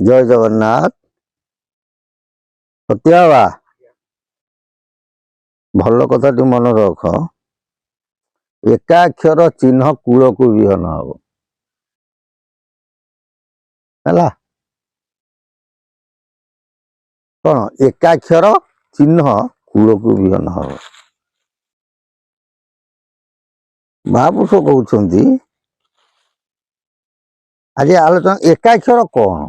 जय जगन्नाथ। सत्या भल कथा टी मन रख। एकाक्षर चिन्ह कूल को विहन हम है कौन एकाक्षर चिन्ह कूल को विहन हम। महापुरुष कहते आज आलोचना एकाक्षर कौन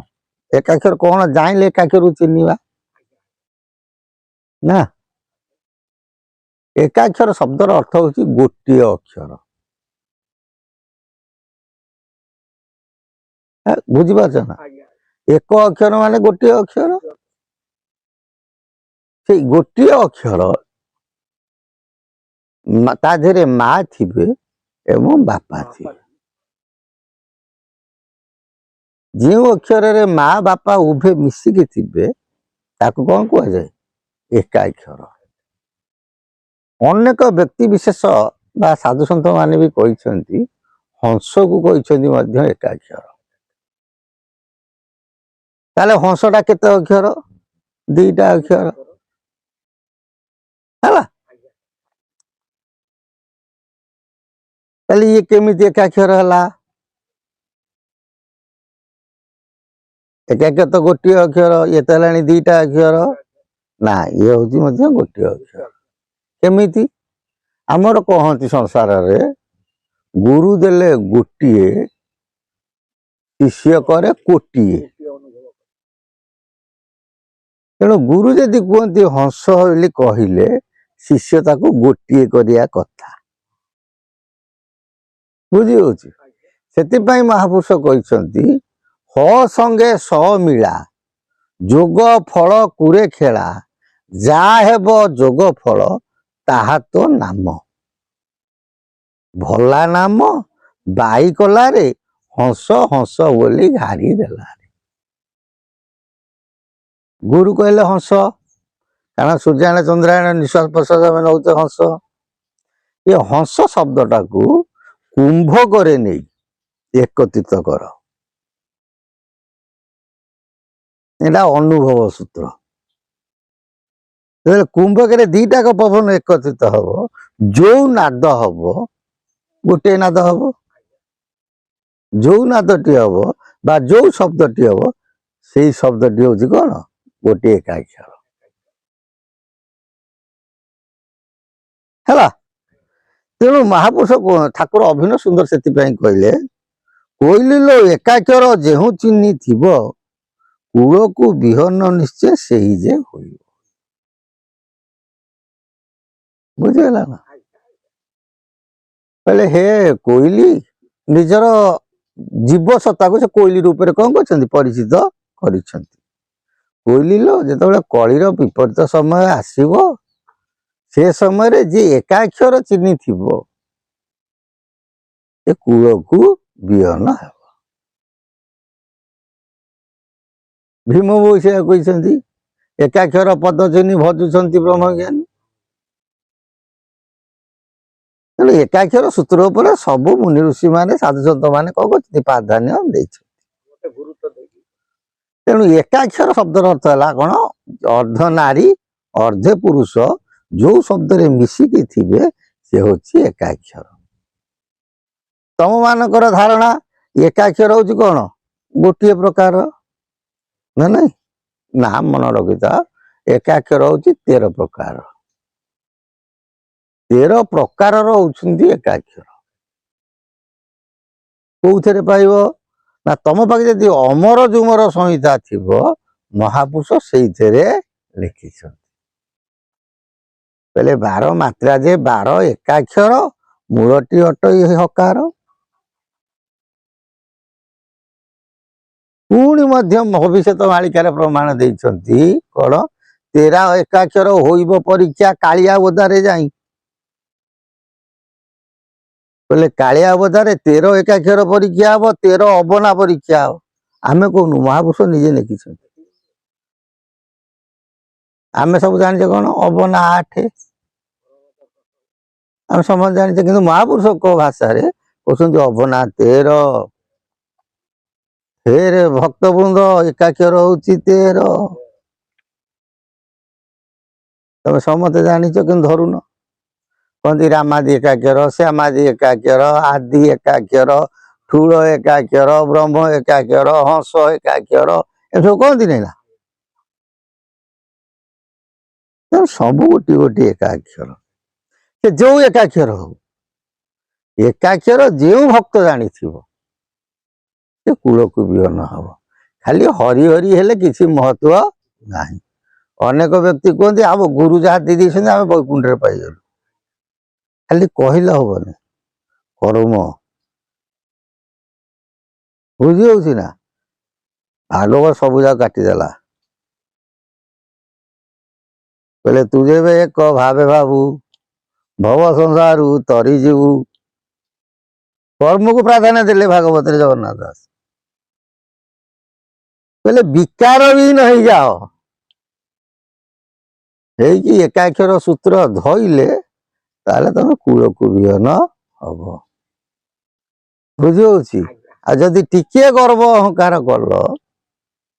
एकाक्षर कौन जाइले एकाक्षर चिन्हवा ना। एकाक्षर शब्दर अर्थ होची गोटे अक्षर। बुझीपार ना एक अक्षर माने गोटे अक्षर से गोटे अक्षर ता देहरे माँ थिबे एवं बापा थिबे। जो अक्षर रे माँ बापा उभे मिसिकी थिबे ताको कौन कह जाए एकाक्षर। अनेक व्यक्ति विशेष बा साधु सन्त माने भी कहते हंस को कहते एकाक्षर। ताले हंसटा केते अक्षर दीटा अक्षर है। ताले ये केमिति एकाक्षर है एकाक्षर तो गोटे अक्षर ये तो है दीटा अक्षर ना ये हूँ गोटे अक्षर। केमिति आमर कहती संसार रे गुरु देले गोटे शिष्य करे कोटिए। तेणु गुरु जदि कहते हंस बोली कहले शिष्य ताको गोटे करिया कथा बुझी होची। सेतिपाई महापुरुष कहते ह संगे स मिला जोग फल कुरे खेला जा हेब जोग फल ताहा तो नाम भला नाम बाई कला रे हंस हंस बोली घारी देला। गुरु कहले हंस कारण सूर्यायन चंद्रायन निश्वास प्रश्वास में नौते हंस। ये हंस शब्दटा को कुंभ करे नहीं एकत्रित कर एटा अनुभव सूत्र। कुंभक दीटा का पवन एकत्रित हम जो नाद हम गोटे नाद हम जो नादटी हम बा जो शब्दटी हम से शब्दटी हूँ कौन गोटे एकाक्षर है। तेणु महापुरुष ठाकुर अभिनव सुंदर से कहले कोइली लो एकाक्षर जेहू चिन्ह थिब कूल को विहन निश्चय से ही जे होई बुझेला ना। पहले हे कोइली निजर जीव सत्ता को से कोइली रूप में कौन कर परिचित कर। कोइली लो जो कलिर विपरीत समय आसब से समय जी एकाक्षर चिन्ह थिब ए कूल को विहन है। भीम से कहते एकाक्षर पद चिन्ह भजुंट ब्रह्मज्ञानी। तेणु एकाक्षर सूत्र पर सब मुनि ऋषि माने साधु सन्त माने कौन कर प्राधान्य दे। तेणु एकाक्षर शब्दर अर्थ है कौन अर्ध नारी अर्धे पुरुष जो शब्द रे मिसिकी थिबे से होची एकाक्षर। तम मानकर धारणा एकाक्षर होची कौन गोटे प्रकार ना नहीं ना मन रखिता एकाक्षर होची 13 प्रकार। 13 प्रकार होउछंती एकाक्षर कोउथरे पाइबो ना तम पाखे जदि अमर जुमर संहिता थिबो महापुरुष सेइथेरे लिखिछन। पहले 12 मात्रा जे 12 एकाक्षर मूलटी अट हकार पुणी मध्यम भविष्य मालिकार प्रमाण देइछंती कौन 13 एकाक्षर होइबो परीक्षा कालिया बोधारे जाई बोले कालिया बोधारे 13 एकाक्षर परीक्षा हम 13 अबना परीक्षा हम आमे कहूँ महापुरुष निजे लिखिछंती। आमे सब जाने कौन अबना 8 आम समझ जाने कि महापुरुष को भाषा रे कहते अबना 13 ଫେରେ ଭକ୍ତବୃନ୍ଦ ଏକାକ୍ଷର ହଉଛି 13। ତମେ ସମସ୍ତେ ଜାଣିଛ କିନ୍ତୁ ଧରୁନ। କହନ୍ତି ରାମାଦି ଏକାକ୍ଷର, ଶ୍ୟାମାଦି ଏକାକ୍ଷର, ଆଦି ଏକାକ୍ଷର, ଠୁଳ ଏକାକ୍ଷର, ବ୍ରହ୍ମ ଏକାକ୍ଷର, ହଂସ ଏକାକ୍ଷର, ଏସବୁ କହନ୍ତିନି ନା। ସବୁ ଗୋଟିଏ ଗୋଟିଏ ଏକାକ୍ଷର। ସେ ଯୋଉ ଏକାକ୍ଷର ହଉ, ଏକାକ୍ଷର ଯେଉଁ ଭକ୍ତ ଜାଣିଥିବ ସେ କୂଳକୁ ବିହନ ହବ। ଖାଲି ହରି ହରି ହେଲେ କିଛି ମହତ୍ଵ ନାହିଁ। ଅନେକ ବ୍ୟକ୍ତି କୁହନ୍ତି ଆମ ଗୁରୁ ଯାହା ଦେଇଛନ୍ତି ଆମେ ବୈକୁଣ୍ଠରେ ପାଇଗଲୁ। ଖାଲି କହିଲେ ହବନି, କର୍ମ ବୁଝି ହଉଛି ନା। ଭାଗବତ ସବୁ ଯାକ କାଟିଦେଲା। କହିଲେ ତୁ ଯେବେ ଏକ ଭାବେ ଭାବୁ ଭବ ସଂସାରରୁ ତରି ଯିବୁ। କର୍ମକୁ ପ୍ରାଧାନ୍ୟ ଦେଲେ ଭାଗବତରେ ଜଗନ୍ନାଥ ଦାସ। କହିଲେ ବିକାର ବି ନ ହେଇଯାଅ, ହେଇକି ଏକାକ୍ଷର ସୂତ୍ର ଧଇଲେ ତାହେଲେ ତମେ କୂଳକୁ ବିହନ ହବ। ବୁଝି ହଉଛି। ଆଉ ଯଦି ଟିକିଏ ଗର୍ବ ଅହଙ୍କାର କଲ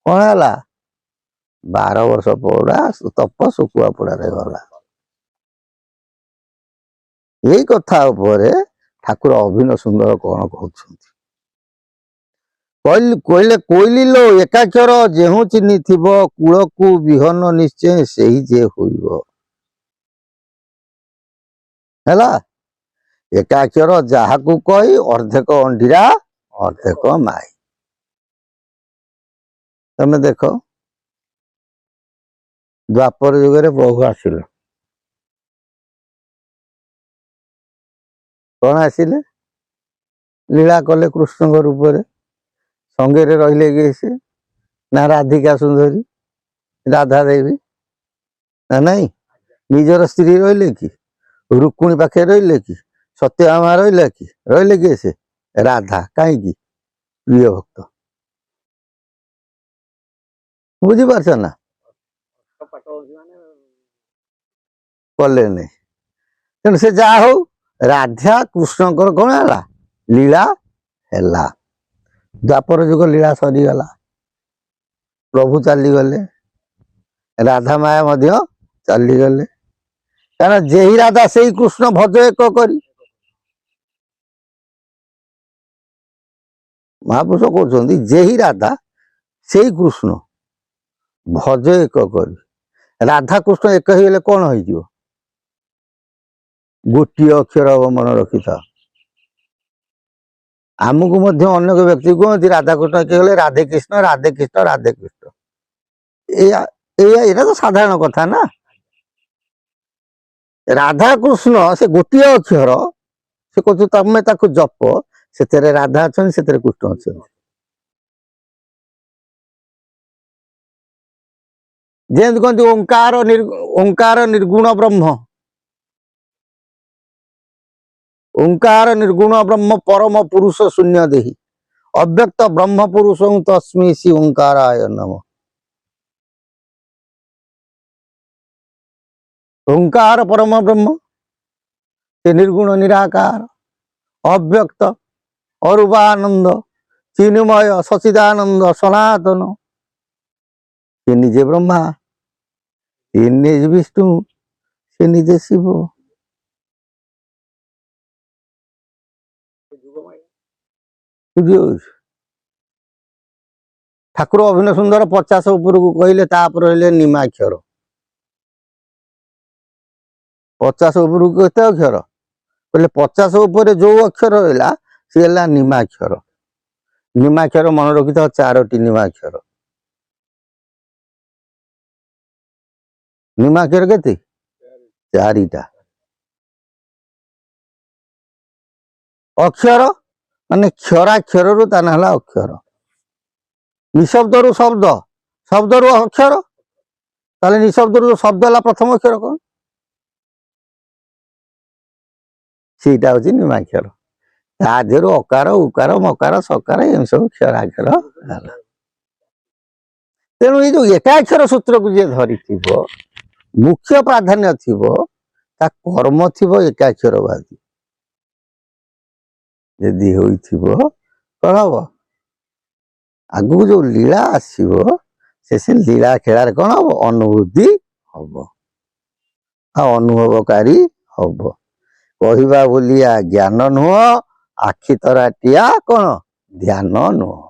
କଣ ହେଲା? 12 ବର୍ଷ ପୋଡ଼ା ତପ ଶୁଖୁଆ ପୋଡାରେ ଗଲା। ଏଇ କଥା ଉପରେ ଠାକୁର ଅଭିନ୍ନ ସୁନ୍ଦର କଣ କହୁଛନ୍ତି? କହିଲେ କୋଇଲିଲୋ ଏକାକ୍ଷର ଯେଉଁ ଚିହ୍ନିଥିବ କୂଳକୁ ବିହନ ନିଶ୍ଚୟ ସେହି ଯେ ହୋଇବ। ହେଲା, ଏକାକ୍ଷର ଯାହାକୁ କହି ଅର୍ଦ୍ଧେକ ଅଣ୍ଡିରା ଅର୍ଦ୍ଧେକ ମାଇ। ତମେ ଦେଖ ଦ୍ୱାପର ଯୁଗରେ ପ୍ରଭୁ ଆସିଲେ, କଣ ଆସିଲେ? ଲୀଳା କଲେ କୃଷ୍ଣଙ୍କ ରୂପରେ। ସଙ୍ଗରେ ରହିଲେ କିଏ ସେ? ନା ରାଧିକା ସୁନ୍ଦରୀ, ରାଧା ଦେବୀ ନା ନାଇଁ? ନିଜର ସ୍ତ୍ରୀ ରହିଲେ କି? ରୁକ୍ମିଣୀ ପାଖରେ ରହିଲେ କି? ସତ୍ୟଭାମା ରହିଲେ କି? ରହିଲେ କିଏ ସେ? ରାଧା। କାହିଁକି? ପ୍ରିୟ ଭକ୍ତ। ବୁଝିପାରୁଛ ନା? କଲେନି। ତେଣୁ ସେ ଯାହା ହଉ ରାଧା କୃଷ୍ଣଙ୍କର କଣ ହେଲା? ଲୀଳା ହେଲା। ଦ୍ୱାପର ଯୁଗ ଲୀଳା ସରିଗଲା, ପ୍ରଭୁ ଚାଲିଗଲେ, ରାଧା ମାୟା ମଧ୍ୟ ଚାଲିଗଲେ। କାରଣ ଯେହି ରାଧା ସେଇ କୃଷ୍ଣ ଭଜ ଏକ କରି। ମହାପୁରୁଷ କହୁଛନ୍ତି ଯେହି ରାଧା ସେଇ କୃଷ୍ଣ ଭଜ ଏକ କରି। ରାଧା କୃଷ୍ଣ ଏକ ହେଇଗଲେ କଣ ହେଇଯିବ? ଗୋଟିଏ ଅକ୍ଷର ହବ, ମନେ ରଖିଥାଅ। ଆମକୁ ମଧ୍ୟ ଅନେକ ବ୍ୟକ୍ତି କୁହନ୍ତି ରାଧାକୃଷ୍ଣ କିଏ ଗଲେ? ରାଧେ କୃଷ୍ଣ ରାଧେ କୃଷ୍ଣ ରାଧେ କୃଷ୍ଣ। ଏଇଟା ତ ସାଧାରଣ କଥା ନା। ରାଧାକୃଷ୍ଣ ସେ ଗୋଟିଏ ଅକ୍ଷର। ସେ କହୁଛୁ ତମେ ତାକୁ ଜପ, ସେଥିରେ ରାଧା ଅଛନ୍ତି, ସେଥିରେ କୃଷ୍ଣ ଅଛନ୍ତି। ଯେମିତି କହନ୍ତି ଓଙ୍କାର ନିର୍ଗୁଣ ବ୍ରହ୍ମ। ଓଙ୍କାର ନିର୍ଗୁଣ ବ୍ରହ୍ମ ପରମ ପୁରୁଷ ଶୂନ୍ୟ ଦେହି ଅବ୍ୟକ୍ତ ବ୍ରହ୍ମ ପୁରୁଷ ତସ୍ମି ଶ୍ରୀ ଓଙ୍କାରାୟ ନମଃ। ଓଙ୍କାର ପରମ ବ୍ରହ୍ମ, ସେ ନିର୍ଗୁଣ ନିରାକାର ଅବ୍ୟକ୍ତ ଅରୂପାନନ୍ଦ ଚିନ୍ମୟ ସଚିଦାନନ୍ଦ ସନାତନ। ସେ ନିଜେ ବ୍ରହ୍ମା, ସେ ନିଜେ ବିଷ୍ଣୁ, ସେ ନିଜେ ଶିବ। ଠାକୁର ଅଭିନ୍ନ ସୁନ୍ଦର 50 ଉପରକୁ କହିଲେ, ତାପରେ ରହିଲେ ନିମାକ୍ଷର। 50 ଉପରକୁ କେତେ ଅକ୍ଷର? କହିଲେ 50 ଉପରେ ଯୋଉ ଅକ୍ଷର ରହିଲା ସେ ହେଲା ନିମାକ୍ଷର। ନିମାକ୍ଷର ମନେ ରଖିଥାଅ, 4ଟି ନିମାକ୍ଷର। ନିମାକ୍ଷର କେତେ? 4ଟା। ଅକ୍ଷର ମାନେ କ୍ଷରାକ୍ଷରରୁ ତା ନାଁ ହେଲା ଅକ୍ଷର। ନିଶବ୍ଦରୁ ଶବ୍ଦ, ଶବ୍ଦରୁ ଅକ୍ଷର, ତାହେଲେ ନିଶବ୍ଦରୁ ଶବ୍ଦ ହେଲା ପ୍ରଥମ ଅକ୍ଷର କଣ? ସେଇଟା ହଉଛି ନିମାକ୍ଷର। ତା ଦେହରୁ ଅକାର ଉକାର ମକାର ସକାର ଏମିତି ସବୁ କ୍ଷରାକ୍ଷର ହେଲା। ତେଣୁ ଏଇ ଯୋଉ ଏକାକ୍ଷର ସୂତ୍ରକୁ ଯିଏ ଧରିଥିବ, ମୁଖ୍ୟ ପ୍ରାଧାନ୍ୟ ଥିବ, ତା କର୍ମ ଥିବ ଏକାକ୍ଷରବାଦୀ। ଯଦି ହୋଇଥିବ କଣ ହବ? ଆଗକୁ ଯୋଉ ଲୀଳା ଆସିବ ସେ ଲୀଳା ଖେଳାରେ କଣ ହବ ଅନୁଭୂତି ହବ ଆଉ ଅନୁଭବକାରୀ ହବ। କହିବା ଭୁଲିଆ ଜ୍ଞାନ ନୁହଁ, ଆଖି ତରାଟିଆ କଣ ଧ୍ୟାନ ନୁହଁ।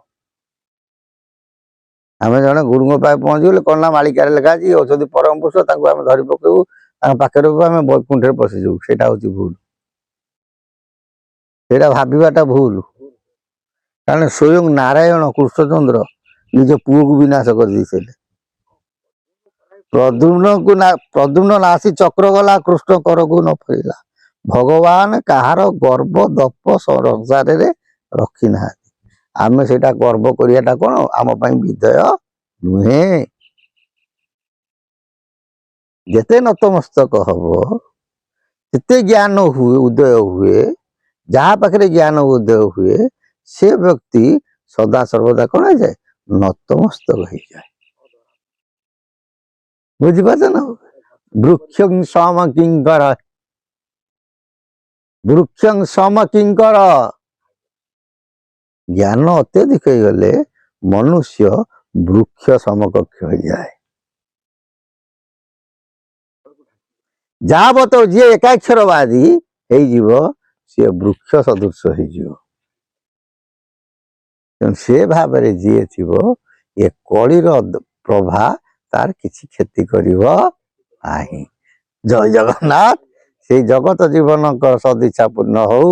ଆମେ ଜଣେ ଗୁରୁଙ୍କ ପାଖେ ପହଞ୍ଚିଗଲେ କଣ ନା ମାଳିକାରେ ଲେଖା ଅଛି ଅଛନ୍ତି ପରମ ପୁରୁଷ, ତାଙ୍କୁ ଆମେ ଧରି ପକେଇବୁ, ତାଙ୍କ ପାଖରେ ଆମେ ବୈକୁଣ୍ଠରେ ପଶିଯିବୁ। ସେଇଟା ହଉଛି ଭୁଲ, ସେଇଟା ଭାବିବାଟା ଭୁଲ। କାରଣ ସ୍ୱୟଂ ନାରାୟଣ କୃଷ୍ଣଚନ୍ଦ୍ର ନିଜ ପୁଅକୁ ବିନାଶ କରିଦେଇଥିଲେ। ପ୍ରଦ୍ୟୁମ୍ନ ନାସି ଚକ୍ର ଗଲା, କୃଷ୍ଣ କରକୁ ନ ଫେରିଲା। ଭଗବାନ କାହାର ଗର୍ବ ଦପ ସଂସାରରେ ରଖି ନାହାନ୍ତି। ଆମେ ସେଇଟା ଗର୍ବ କରିବାଟା କଣ ଆମ ପାଇଁ ବିଧେୟ ନୁହେଁ। ଯେତେ ନତମସ୍ତକ ହବ, ଯେତେ ଜ୍ଞାନ ହୁଏ ଉଦୟ ହୁଏ, ଯାହା ପାଖରେ ଜ୍ଞାନ ଉଦୟ ହୁଏ ସେ ବ୍ୟକ୍ତି ସଦା ସର୍ବଦା କଣ ହେଇଯାଏ ନତମସ୍ତକ ହେଇଯାଏ। ବୁଝିପାରୁଛ ନା? ବୃକ୍ଷଂ ସମ କିଙ୍କର, ବୃକ୍ଷଂ ସମ କିଙ୍କର। ଜ୍ଞାନ ଅତ୍ୟଧିକ ହେଇଗଲେ ମନୁଷ୍ୟ ବୃକ୍ଷ ସମକକ୍ଷ ହେଇଯାଏ। ଯାବତ ଯିଏ ଏକାକ୍ଷରବାଦୀ ହେଇଯିବ ସିଏ ବୃକ୍ଷ ସଦୃଶ ହେଇଯିବ। ତେଣୁ ସେ ଭାବରେ ଯିଏ ଥିବ ଏ କଳିର ପ୍ରଭା ତାର କିଛି କ୍ଷତି କରିବ ନାହିଁ। ଜୟ ଜଗନ୍ନାଥ। ସେଇ ଜଗତ ଜୀବନଙ୍କ ସଦିଚ୍ଛା ପୂର୍ଣ୍ଣ ହଉ,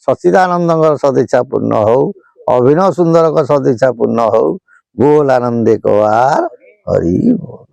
ସଚିଦାନନ୍ଦଙ୍କର ସଦିଚ୍ଛା ପୂର୍ଣ୍ଣ ହଉ, ଅଭିନବ ସୁନ୍ଦରଙ୍କ ସଦିଚ୍ଛା ପୂର୍ଣ୍ଣ ହଉ। ବୋଲ ଆନନ୍ଦେ କୱାର ହରି ବୋଲ।